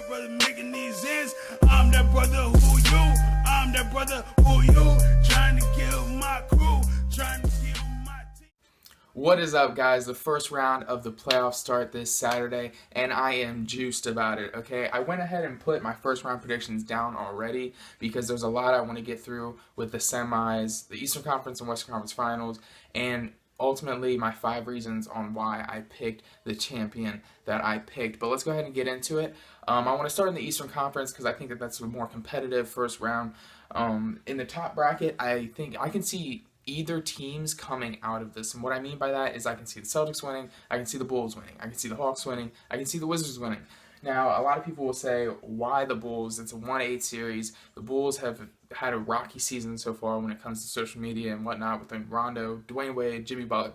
brother making these ends. I'm that brother who you. I'm that brother who you. Trying to kill my crew. Trying to kill my team. What is up, guys? The first round of the playoffs start this Saturday, and I am juiced about it, okay? I went ahead and put my first round predictions down already because there's a lot I want to get through with the semis, the Eastern Conference and Western Conference Finals, and ultimately my 5 reasons on why I picked the champion that I picked. But let's go ahead and get into it. I want to start in the Eastern Conference because I think that that's a more competitive first round. In the top bracket, I think I can see either teams coming out of this. And what I mean by that is I can see the Celtics winning, I can see the Bulls winning, I can see the Hawks winning, I can see the Wizards winning. Now, a lot of people will say, why the Bulls? It's a 1-8 series. The Bulls have had a rocky season so far when it comes to social media and whatnot with Rondo, Dwayne Wade, Jimmy Butler.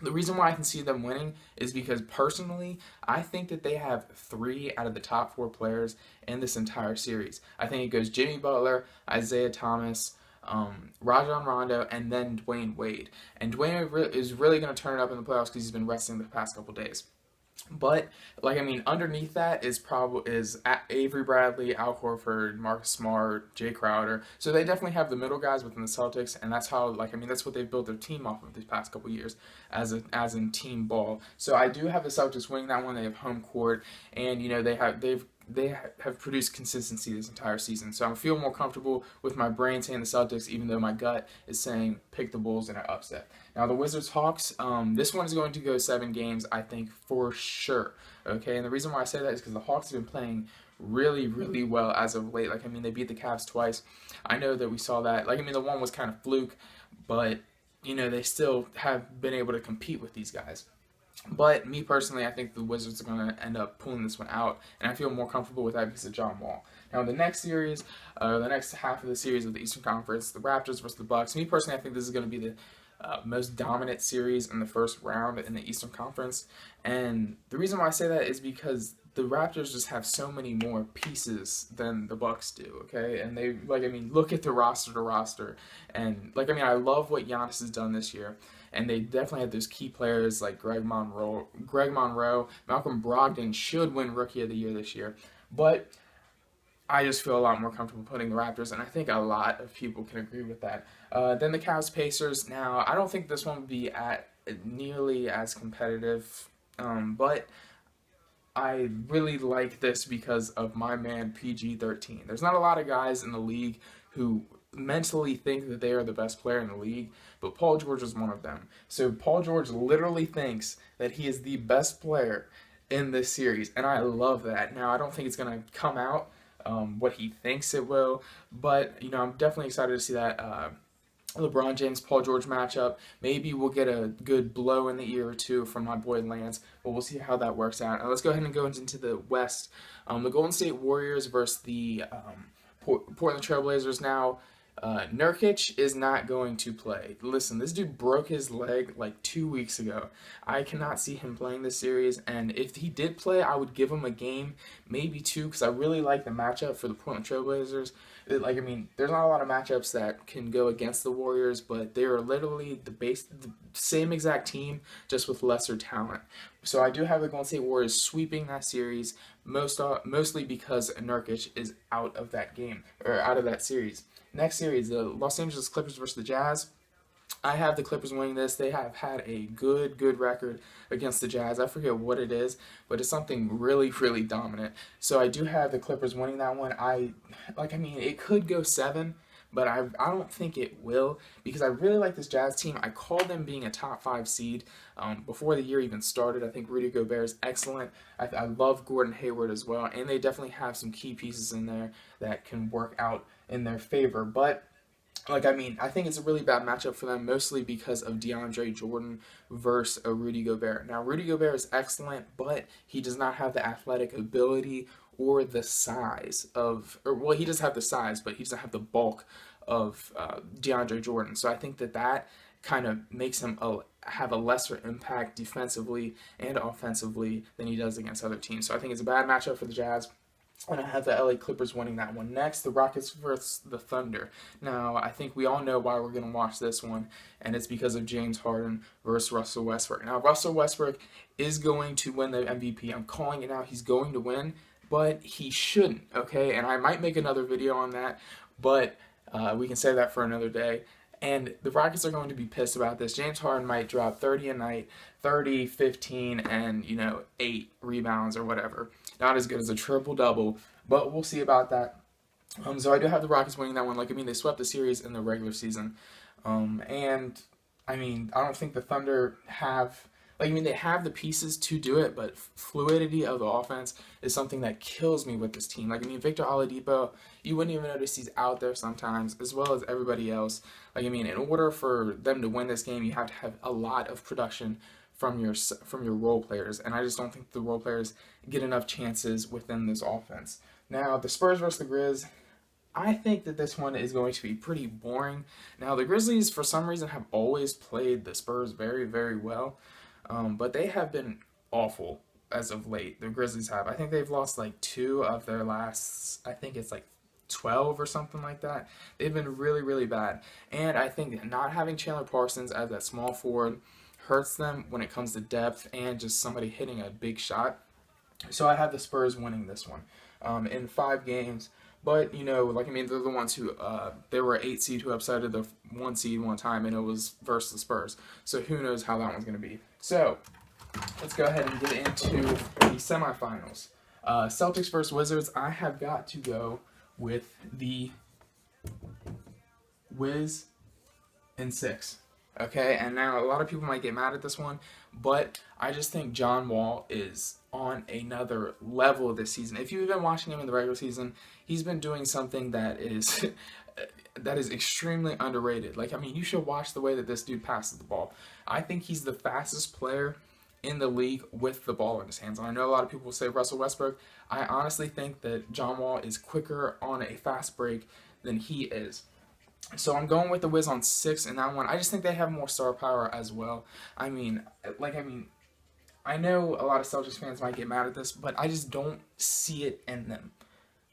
The reason why I can see them winning is because personally, I think that they have 3 out of the top 4 players in this entire series. I think it goes Jimmy Butler, Isaiah Thomas, Rajon Rondo, and then Dwayne Wade. And Dwayne is really going to turn it up in the playoffs because he's been resting the past couple days. But underneath that is Avery Bradley, Al Horford, Marcus Smart, Jay Crowder. So they definitely have the middle guys within the Celtics, and that's how that's what they've built their team off of these past couple years as in team ball. So I do have the Celtics winning that one. They have home court, and they have produced consistency this entire season. So I feel more comfortable with my brain saying the Celtics, even though my gut is saying pick the Bulls in an upset. Now, the Wizards-Hawks, this one is going to go 7 games, I think, for sure. Okay, and the reason why I say that is because the Hawks have been playing really, really well as of late. They beat the Cavs twice. I know that we saw that. The one was kind of fluke, but, they still have been able to compete with these guys. But me personally, I think the Wizards are going to end up pulling this one out, and I feel more comfortable with that because of John Wall. Now, the next series, the next half of the series of the Eastern Conference, the Raptors versus the Bucks. Me personally, I think this is going to be the most dominant series in the first round in the Eastern Conference. And the reason why I say that is because the Raptors just have so many more pieces than the Bucks do, okay? And they, look at the roster to roster. And, I love what Giannis has done this year. And they definitely have those key players like Greg Monroe, Malcolm Brogdon should win Rookie of the Year this year. But I just feel a lot more comfortable putting the Raptors, and I think a lot of people can agree with that. Then the Cavs-Pacers. Now, I don't think this one would be nearly as competitive, but I really like this because of my man PG-13. There's not a lot of guys in the league who mentally think that they are the best player in the league, but Paul George is one of them. So Paul George literally thinks that he is the best player in this series, and I love that. Now, I don't think it's going to come out what he thinks it will, but I'm definitely excited to see that LeBron James Paul George matchup. Maybe we'll get a good blow in the ear or two from my boy Lance, but we'll see how that works out. Now let's go ahead and go into the West. The Golden State Warriors versus the Portland Trailblazers. Now, Nurkic is not going to play. Listen, this dude broke his leg 2 weeks ago. I cannot see him playing this series, and if he did play, I would give him a game, maybe 2, because I really like the matchup for the Portland Trailblazers. There's not a lot of matchups that can go against the Warriors, but they are literally the same exact team, just with lesser talent. So I do have the Golden State Warriors sweeping that series, mostly because Nurkic is out of that game, or out of that series. Next series, the Los Angeles Clippers versus the Jazz. I have the Clippers winning this. They have had a good record against the Jazz. I forget what it is, but it's something really, really dominant. So I do have the Clippers winning that one. It could go 7, but I don't think it will because I really like this Jazz team. I called them being a top 5 seed before the year even started. I think Rudy Gobert is excellent. I love Gordon Hayward as well, and they definitely have some key pieces in there that can work out in their favor. But I think it's a really bad matchup for them, mostly because of DeAndre Jordan versus Rudy Gobert. Now, Rudy Gobert is excellent, but he does not have the athletic ability or the size he does have the size, but he doesn't have the bulk of DeAndre Jordan. So I think that kind of makes him have a lesser impact defensively and offensively than he does against other teams. So I think it's a bad matchup for the Jazz. And I have the LA Clippers winning that one. Next, the Rockets versus the Thunder. Now, I think we all know why we're going to watch this one, and it's because of James Harden versus Russell Westbrook. Now, Russell Westbrook is going to win the MVP. I'm calling it now. He's going to win. but he shouldn't, okay? And I might make another video on that, but we can save that for another day. And the Rockets are going to be pissed about this. James Harden might drop 30 a night, 30, 15, and, 8 rebounds or whatever. Not as good as a triple-double, but we'll see about that. So I do have the Rockets winning that one. They swept the series in the regular season. And, I don't think the Thunder have... they have the pieces to do it, but fluidity of the offense is something that kills me with this team. Victor Oladipo, you wouldn't even notice he's out there sometimes, as well as everybody else. In order for them to win this game, you have to have a lot of production from your role players, and I just don't think the role players get enough chances within this offense. Now, the Spurs versus the Grizz, I think that this one is going to be pretty boring. Now, the Grizzlies, for some reason, have always played the Spurs very, very well. But they have been awful as of late. The Grizzlies have. I think they've lost 2 of their last, 12 or something like that. They've been really, really bad. And I think not having Chandler Parsons as that small forward hurts them when it comes to depth and just somebody hitting a big shot. So I have the Spurs winning this one in 5 games. But, they're the ones who, they were 8 seed who upsetted the 1 seed one time, and it was versus the Spurs. So who knows how that one's going to be. So, let's go ahead and get into the semifinals. Celtics versus Wizards. I have got to go with the Wiz in 6. Okay, and now a lot of people might get mad at this one, but I just think John Wall is on another level this season. If you've been watching him in the regular season, he's been doing something that is extremely underrated. You should watch the way that this dude passes the ball. I think he's the fastest player in the league with the ball in his hands. And I know a lot of people will say Russell Westbrook. I honestly think that John Wall is quicker on a fast break than he is. So I'm going with the Wiz on 6 in that one. I just think they have more star power as well. I know a lot of Celtics fans might get mad at this, but I just don't see it in them.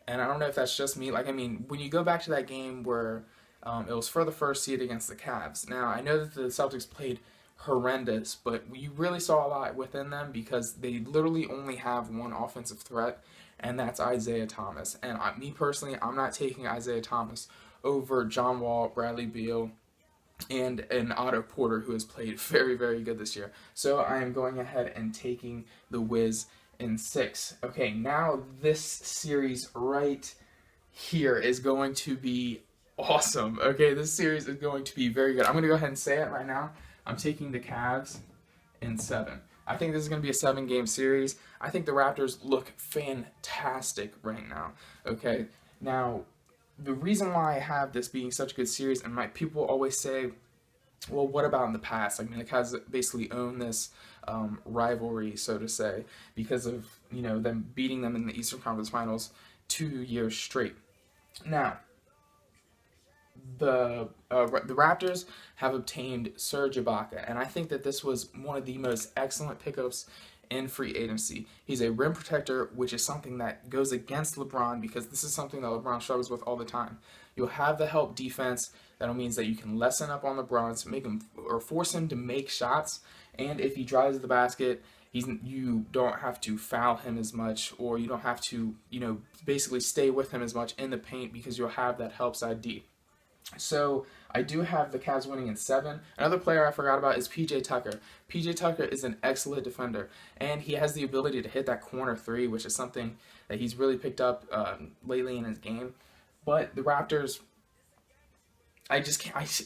And I don't know if that's just me. When you go back to that game where it was for the first seed against the Cavs. Now, I know that the Celtics played horrendous, but you really saw a lot within them because they literally only have one offensive threat, and that's Isaiah Thomas. And me personally, I'm not taking Isaiah Thomas over John Wall, Bradley Beal, and Otto Porter, who has played very, very good this year. So I am going ahead and taking the Wiz in 6. Okay, now this series right here is going to be awesome. Okay, this series is going to be very good. I'm going to go ahead and say it right now. I'm taking the Cavs in 7. I think this is going to be a 7-game series. I think the Raptors look fantastic right now. Okay, now the reason why I have this being such a good series, and people always say, well, what about in the past? The Cavs basically own this rivalry, so to say, because of them beating them in the Eastern Conference Finals 2 years straight. Now, the Raptors have obtained Serge Ibaka, and I think that this was one of the most excellent pickups in free agency. He's a rim protector, which is something that goes against LeBron because this is something that LeBron struggles with all the time. You'll have the help defense. That means that you can lessen up on LeBron to make him or force him to make shots, and if he drives the basket, you don't have to foul him as much, or you don't have to basically stay with him as much in the paint because you'll have that help side D. So I do have the Cavs winning in 7. Another player I forgot about is PJ Tucker. PJ Tucker is an excellent defender, and he has the ability to hit that corner 3, which is something that he's really picked up lately in his game. But the Raptors,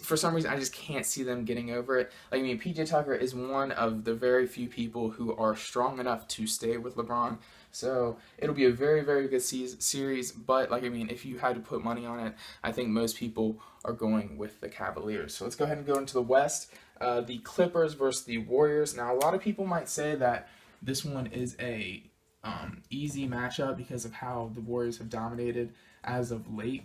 for some reason, I just can't see them getting over it. PJ Tucker is one of the very few people who are strong enough to stay with LeBron. So it'll be a very, very good series. But if you had to put money on it, I think most people are going with the Cavaliers. So let's go ahead and go into the West. The Clippers versus the Warriors. Now, a lot of people might say that this one is a easy matchup because of how the Warriors have dominated as of late.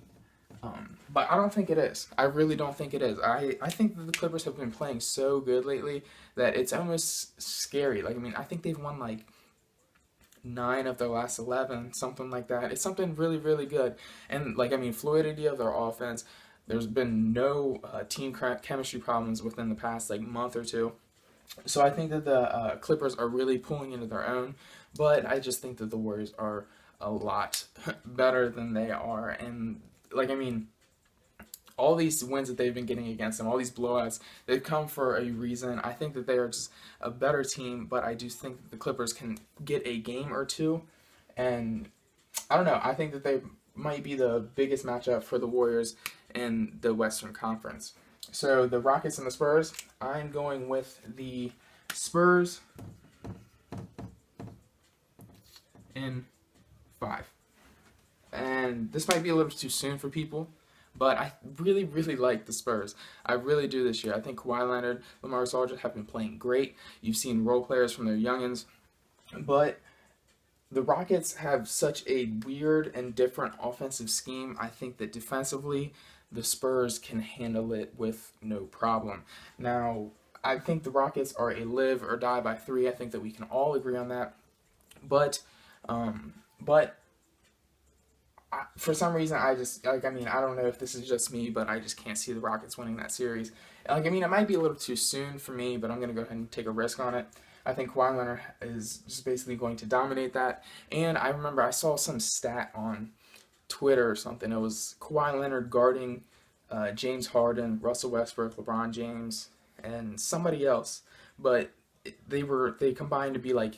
But I don't think it is. I really don't think it is. I think that the Clippers have been playing so good lately that it's almost scary. I think they've won 9 of their last 11, something like that. It's something really, really good. And fluidity of their offense. There's been no team chemistry problems within the past month or 2. So I think that the Clippers are really pulling into their own. But I just think that the Warriors are a lot better than they are. And like, I mean, all these wins that they've been getting against them, all these blowouts, they've come for a reason. I think that they are just a better team, but I do think that the Clippers can get a game or two. And I don't know, I think that they might be the biggest matchup for the Warriors in the Western Conference. So the Rockets and the Spurs, I'm going with the Spurs in 5. And this might be a little too soon for people, but I really, really like the Spurs. I really do this year. I think Kawhi Leonard, LaMarcus Aldridge have been playing great. You've seen role players from their youngins, but the Rockets have such a weird and different offensive scheme. I think that defensively, the Spurs can handle it with no problem. Now, I think the Rockets are a live or die by 3. I think that we can all agree on that. But for some reason, I just, like, I mean, I don't know if this is just me, but I just can't see the Rockets winning that series. Like, I mean, it might be a little too soon for me, but I'm going to go ahead and take a risk on it. I think Kawhi Leonard is just basically going to dominate that. And I remember I saw some stat on Twitter or something. It was Kawhi Leonard guarding James Harden, Russell Westbrook, LeBron James, and somebody else. But they combined to be like,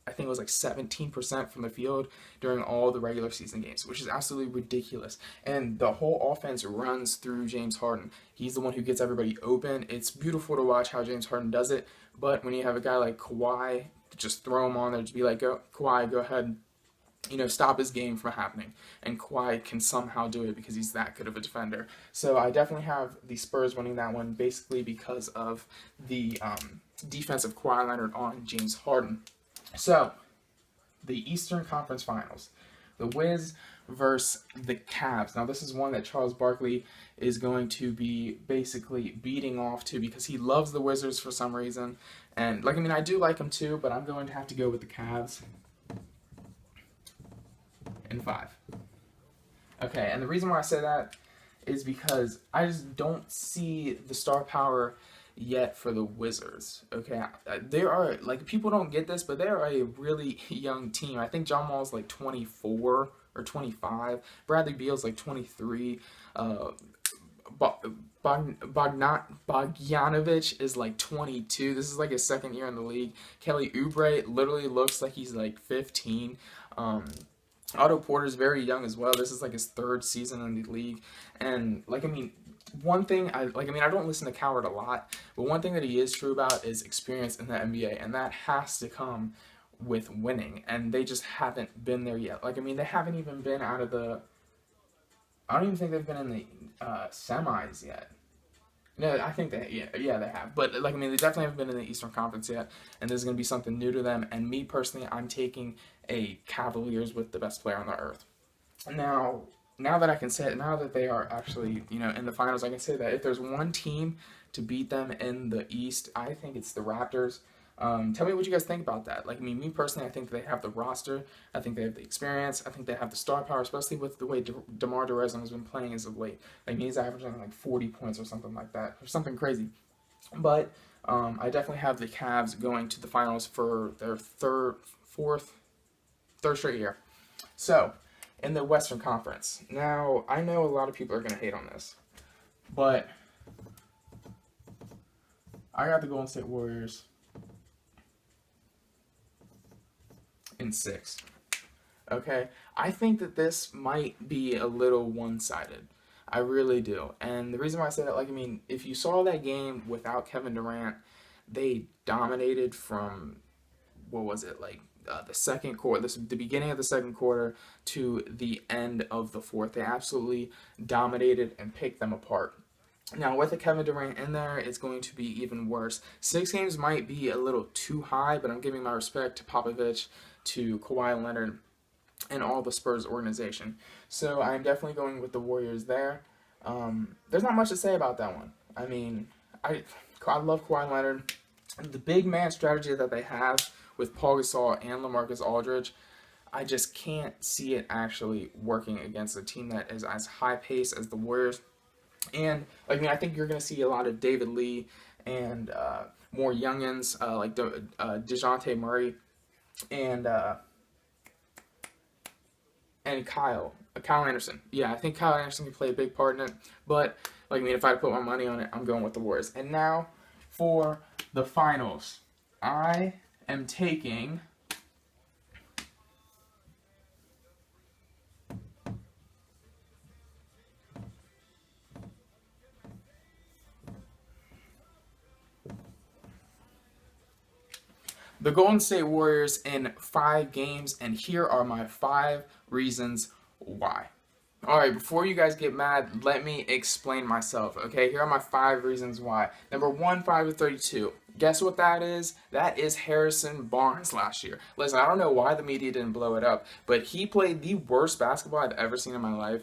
I think it was like 17% from the field during all the regular season games, which is absolutely ridiculous. And the whole offense runs through James Harden. He's the one who gets everybody open. It's beautiful to watch how James Harden does it. But when you have a guy like Kawhi, just throw him on there, just be like, Kawhi, go ahead, stop his game from happening. And Kawhi can somehow do it because he's that good of a defender. So I definitely have the Spurs winning that one, basically because of the defense of Kawhi Leonard on James Harden. So, the Eastern Conference Finals. The Wiz versus the Cavs. Now, this is one that Charles Barkley is going to be basically beating off to because he loves the Wizards for some reason. And, like, I mean, I do like them too, but I'm going to have to go with the Cavs in 5. Okay, and the reason why I say that is because I just don't see the star power yet for the Wizards. Okay, they are, like, people don't get this, but they are a really young team. I think John Wall's like 24 or 25. Bradley Beal's like 23. Bogdanovic is like 22. This is like his second year in the league. Kelly Oubre literally looks like he's like 15. Otto Porter's very young as well. This is like his 3rd season in the league. And, like, I mean, one thing, I don't listen to Coward a lot, but one thing that he is true about is experience in the NBA, and that has to come with winning, and they just haven't been there yet. Like, I mean, they haven't even been out of the, I don't even think they've been in the semis yet. No, I think they they have. But, like, I mean, they definitely haven't been in the Eastern Conference yet, and this is going to be something new to them, and me personally, I'm taking a Cavaliers with the best player on the earth. Now that I can say it, now that they are actually, in the finals, I can say that if there's one team to beat them in the East, I think it's the Raptors. Tell me what you guys think about that. Like, I mean, me personally, I think they have the roster. I think they have the experience. I think they have the star power, especially with the way DeMar DeRozan has been playing as of late. Like, he's averaging like 40 points or something like that, or something crazy. But I definitely have the Cavs going to the finals for their third straight year. So, in the Western Conference. Now, I know a lot of people are going to hate on this, but I got the Golden State Warriors in 6. Okay? I think that this might be a little one-sided. I really do. And the reason why I say that, like, I mean, if you saw that game without Kevin Durant, they dominated from, what was it, like, the second quarter, the beginning of the second quarter to the end of the fourth. They absolutely dominated and picked them apart. Now, with the Kevin Durant in there, it's going to be even worse. 6 games might be a little too high, but I'm giving my respect to Popovich, to Kawhi Leonard, and all the Spurs organization. So I'm definitely going with the Warriors there. There's not much to say about that one. I mean, I love Kawhi Leonard. The big man strategy that they have with Paul Gasol and LaMarcus Aldridge, I just can't see it actually working against a team that is as high pace as the Warriors. And, I mean, I think you're going to see a lot of David Lee and more youngins like DeJounte Murray and and Kyle Anderson. Yeah, I think Kyle Anderson can play a big part in it. But like I mean, if I put my money on it, I'm going with the Warriors. And now for the finals, I am taking. The Golden State Warriors in 5 games, and here are my 5 reasons why. Alright, before you guys get mad, let me explain myself, okay? Here are my 5 reasons why. Number 1, 5 to 32. Guess what that is? That is Harrison Barnes last year. Listen, I don't know why the media didn't blow it up, but he played the worst basketball I've ever seen in my life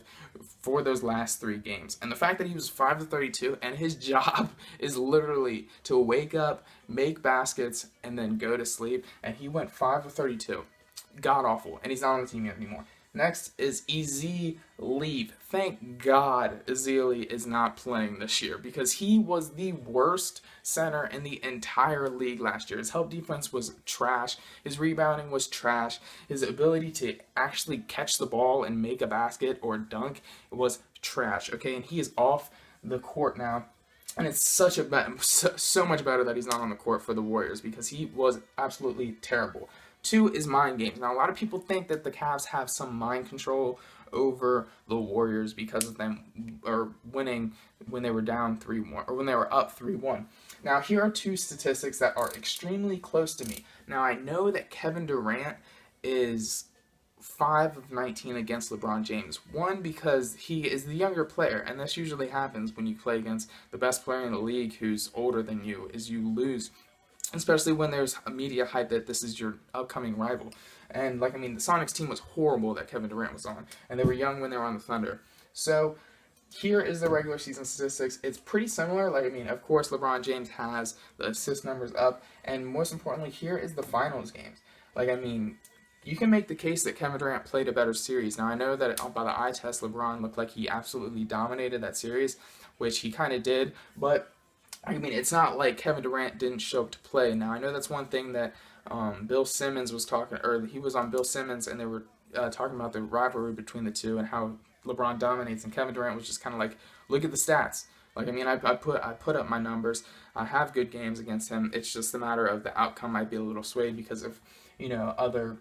for those last 3 games. And the fact that he was 5 to 32, and his job is literally to wake up, make baskets, and then go to sleep, and he went 5 to 32. God awful, and he's not on the team anymore. Next is Ezeli. Thank God Ezeli is not playing this year because he was the worst center in the entire league last year. His help defense was trash. His rebounding was trash. His ability to actually catch the ball and make a basket or dunk was trash. Okay, and he is off the court now. And it's so much better that he's not on the court for the Warriors because he was absolutely terrible. 2 is mind games. Now, a lot of people think that the Cavs have some mind control over the Warriors because of them winning when they were down 3-1 or when they were up 3-1. Now, here are 2 statistics that are extremely close to me. Now, I know that Kevin Durant is 5 of 19 against LeBron James. 1, because he is the younger player, and this usually happens when you play against the best player in the league who's older than you, is you lose. Especially when there's a media hype that this is your upcoming rival. And, like, I mean, the Sonics team was horrible that Kevin Durant was on. And they were young when they were on the Thunder. So, here is the regular season statistics. It's pretty similar. Like, I mean, of course, LeBron James has the assist numbers up. And most importantly, here is the finals games. Like, I mean, you can make the case that Kevin Durant played a better series. Now, I know that by the eye test, LeBron looked like he absolutely dominated that series, which he kind of did. But I mean, it's not like Kevin Durant didn't show up to play. Now, I know that's one thing that Bill Simmons was talking, or he was on Bill Simmons, and they were talking about the rivalry between the two and how LeBron dominates, and Kevin Durant was just kind of like, look at the stats. Like, I mean, I put up my numbers. I have good games against him. It's just a matter of the outcome might be a little swayed because of, you know, other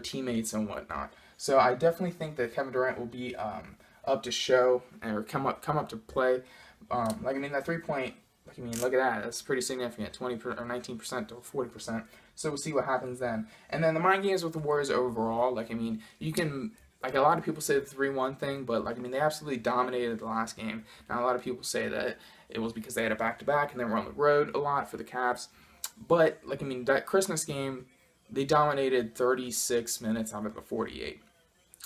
teammates and whatnot. So I definitely think that Kevin Durant will be up to show or come up to play. Like, I mean, that 3-point. Like, I mean, look at that. That's pretty significant. 20 or 19% to 40%. So we'll see what happens then. And then the mind games with the Warriors overall. Like, I mean, you can. Like, a lot of people say the 3-1 thing, but, like, I mean, they absolutely dominated the last game. Now, a lot of people say that it was because they had a back-to-back and they were on the road a lot for the Cavs. But, like, I mean, that Christmas game, they dominated 36 minutes out of the 48.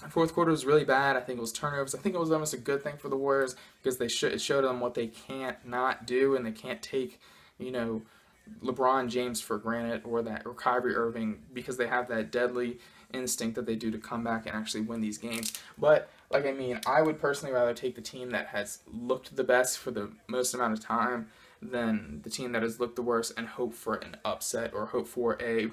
The fourth quarter was really bad. I think it was turnovers. I think it was almost a good thing for the Warriors because it showed them what they can't not do, and they can't take, you know, LeBron James for granted or Kyrie Irving because they have that deadly instinct that they do to come back and actually win these games. But, like, I mean, I would personally rather take the team that has looked the best for the most amount of time than the team that has looked the worst and hope for an upset or hope for a,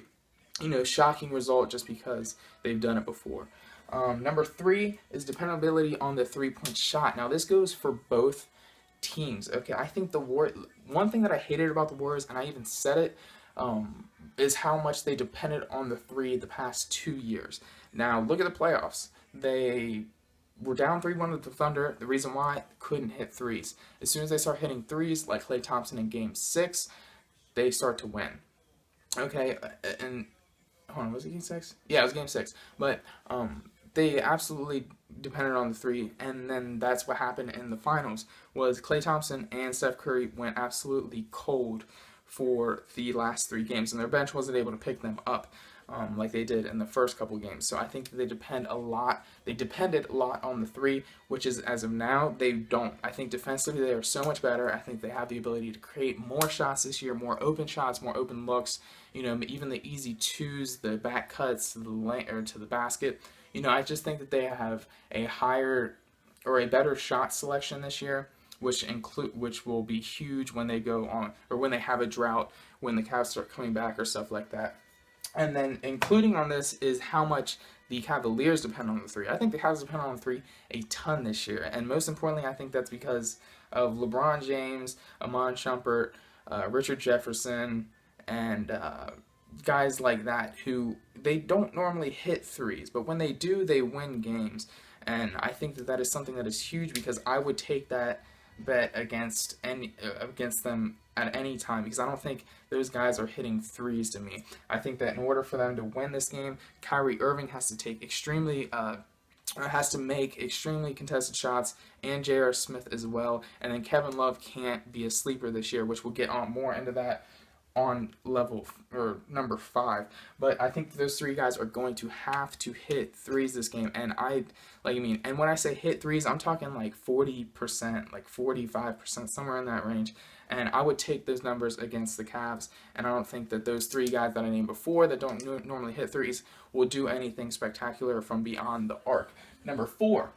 you know, shocking result just because they've done it before. Number 3 is dependability on the 3-point shot. Now, this goes for both teams. Okay, I think one thing that I hated about the Warriors, and I even said it, is how much they depended on the 3 the past 2 years. Now, look at the playoffs. They were down 3-1 with the Thunder. The reason why, couldn't hit threes. As soon as they start hitting threes, like Klay Thompson in Game 6, they start to win. Okay, and hold on, was it Game 6? Yeah, it was Game 6. But they absolutely depended on the 3, and then that's what happened in the finals, was Klay Thompson and Steph Curry went absolutely cold for the last 3 games, and their bench wasn't able to pick them up like they did in the first couple games. So I think that they depended a lot on the 3, which is, as of now, they don't. I think defensively they are so much better. I think they have the ability to create more shots this year, more open shots, more open looks, you know, even the easy twos, the back cuts to the lane or to the basket. You know, I just think that they have a higher or a better shot selection this year, which will be huge when they go on or when they have a drought, when the Cavs start coming back or stuff like that. And then including on this is how much the Cavaliers depend on the three. I think the Cavs depend on the three a ton this year, and most importantly, I think that's because of LeBron James, Iman Shumpert, Richard Jefferson, and guys like that who they don't normally hit threes, but when they do, they win games. And I think that that is something that is huge because I would take that bet against them at any time because I don't think those guys are hitting threes to me. I think that in order for them to win this game, Kyrie Irving has to take has to make extremely contested shots, and J.R. Smith as well. And then Kevin Love can't be a sleeper this year, which we'll get on more into that on number 5. But I think those three guys are going to have to hit threes this game. And and when I say hit threes, I'm talking like 40%, like 45%, somewhere in that range. And I would take those numbers against the Cavs. And I don't think that those three guys that I named before that don't normally hit threes will do anything spectacular from beyond the arc. Number 4.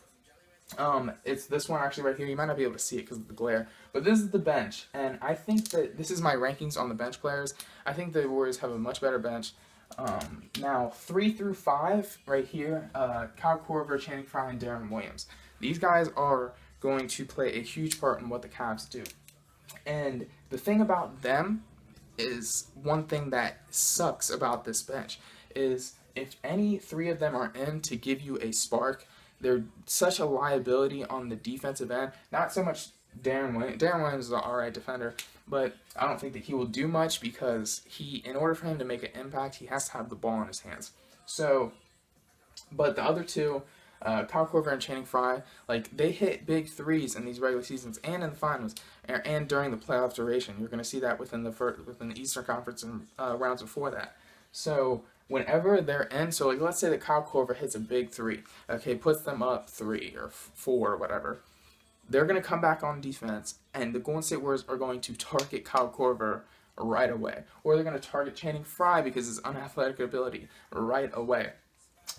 It's this one actually right here. You might not be able to see it because of the glare, but this is the bench, and I think that this is my rankings on the bench players. I think the Warriors have a much better bench. Now 3 through 5 right here, Kyle Korver, Channing Frye, and Darren Williams. These guys are going to play a huge part in what the Cavs do. And the thing about them is one thing that sucks about this bench is if any 3 of them are in to give you a spark, they're such a liability on the defensive end. Not so much Darren Williams. Darren Williams is an alright defender, but I don't think that he will do much because in order for him to make an impact, he has to have the ball in his hands. So, but the other 2, Kyle Korver and Channing Frye, like they hit big threes in these regular seasons and in the finals and during the playoff duration. You're going to see that within the Eastern Conference and rounds before that. So whenever they're in, so like let's say that Kyle Korver hits a big 3, okay, puts them up 3 or 4 or whatever, they're going to come back on defense, and the Golden State Warriors are going to target Kyle Korver right away, or they're going to target Channing Frye because of his unathletic ability right away.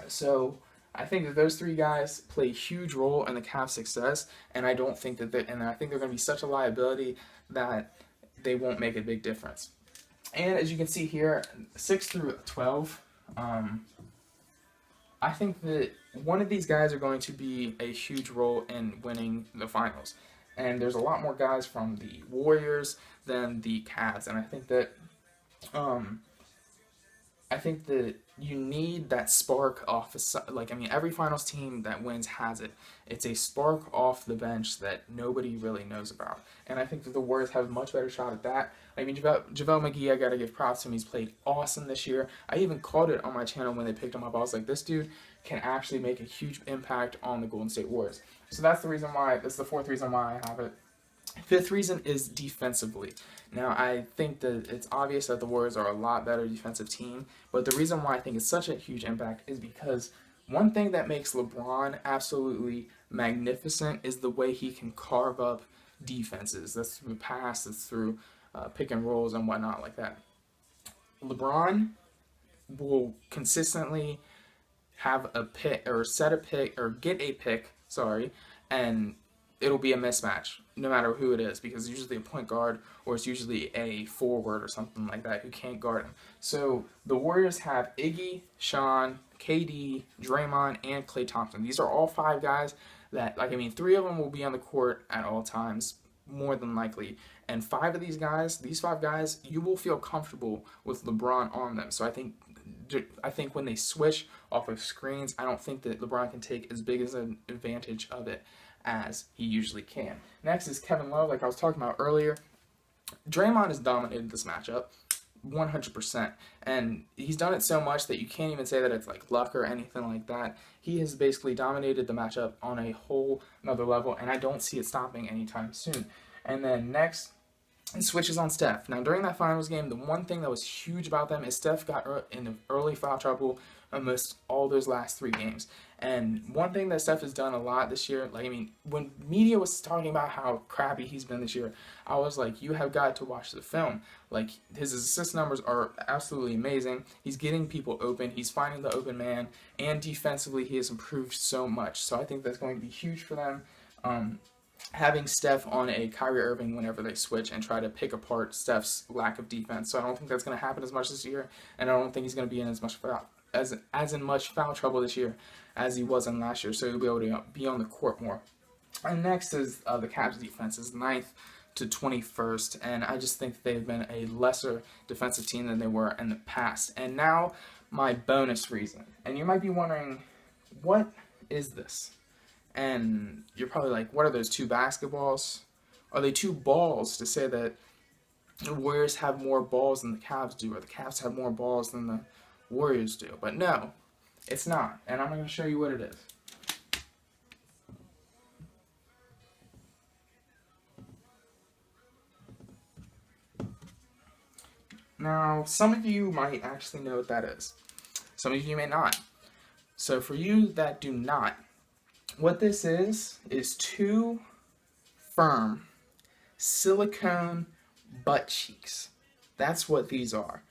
So I think that those 3 guys play a huge role in the Cavs' success, and I don't think that I think they're going to be such a liability that they won't make a big difference. And as you can see here, 6 through 12, I think that one of these guys are going to be a huge role in winning the finals. And there's a lot more guys from the Warriors than the Cavs. And I think that you need that spark off every finals team that wins has it. It's a spark off the bench that nobody really knows about. And I think that the Warriors have a much better shot at that. I mean, JaVale McGee, I got to give props to him. He's played awesome this year. I even called it on my channel when they picked him up. I was like, this dude can actually make a huge impact on the Golden State Warriors. So that's the the 4th reason why I have it. 5th reason is defensively. Now, I think that it's obvious that the Warriors are a lot better defensive team, but the reason why I think it's such a huge impact is because one thing that makes LeBron absolutely magnificent is the way he can carve up defenses. That's through pass, that's through pick and rolls and whatnot like that. LeBron will consistently have a pick or set a pick or get a pick, and it'll be a mismatch no matter who it is because it's usually a point guard or it's usually a forward or something like that who can't guard him. So the Warriors have Iggy, Sean, KD, Draymond, and Klay Thompson. These are all 5 guys that, 3 of them will be on the court at all times, more than likely. And 5 of these five guys, you will feel comfortable with LeBron on them. So I think when they switch off of screens, I don't think that LeBron can take as big as an advantage of it as he usually can. Next is Kevin Love, like I was talking about earlier. Draymond has dominated this matchup 100%, and he's done it so much that you can't even say that it's like luck or anything like that. He has basically dominated the matchup on a whole another level, and I don't see it stopping anytime soon. And then next, it switches on Steph. Now, during that finals game, the one thing that was huge about them is Steph got in early foul trouble almost all those last 3 games. And one thing that Steph has done a lot this year, when media was talking about how crappy he's been this year, I was like, you have got to watch the film. Like, his assist numbers are absolutely amazing. He's getting people open. He's finding the open man. And defensively, he has improved so much. So I think that's going to be huge for them. Having Steph on a Kyrie Irving whenever they switch and try to pick apart Steph's lack of defense. So I don't think that's going to happen as much this year, and I don't think he's going to be in as much as in much foul trouble this year as he was in last year, so he'll be able to be on the court more. And next is the Cavs defense is 9th to 21st, and I just think they've been a lesser defensive team than they were in the past. And now my bonus reason, and you might be wondering, what is this? And you're probably like, what are those, 2 basketballs? Are they 2 balls to say that the Warriors have more balls than the Cavs do, or the Cavs have more balls than the Warriors do? But no, it's not, and I'm going to show you what it is. Now, some of you might actually know what that is. Some of you may not. So for you that do not, what this is 2 firm silicone butt cheeks. That's what these are.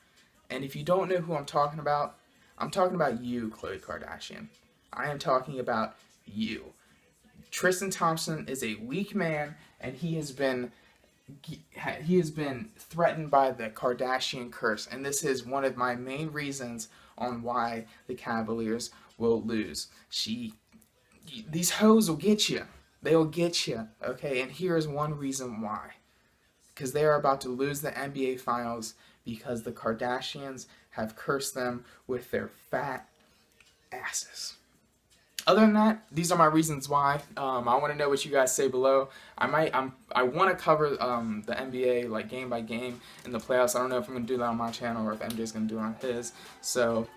And if you don't know who I'm talking about you, Khloe Kardashian. I am talking about you. Tristan Thompson is a weak man, and he has been threatened by the Kardashian curse, and this is one of my main reasons on why the Cavaliers will lose. These hoes will get you. They'll get you, okay? And here's one reason why. Because they are about to lose the NBA Finals because the Kardashians have cursed them with their fat asses. Other than that, these are my reasons why. I want to know what you guys say below. I want to cover the NBA like game by game in the playoffs. I don't know if I'm going to do that on my channel or if MJ's going to do it on his. So,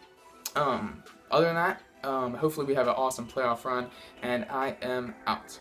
other than that, hopefully we have an awesome playoff run, and I am out.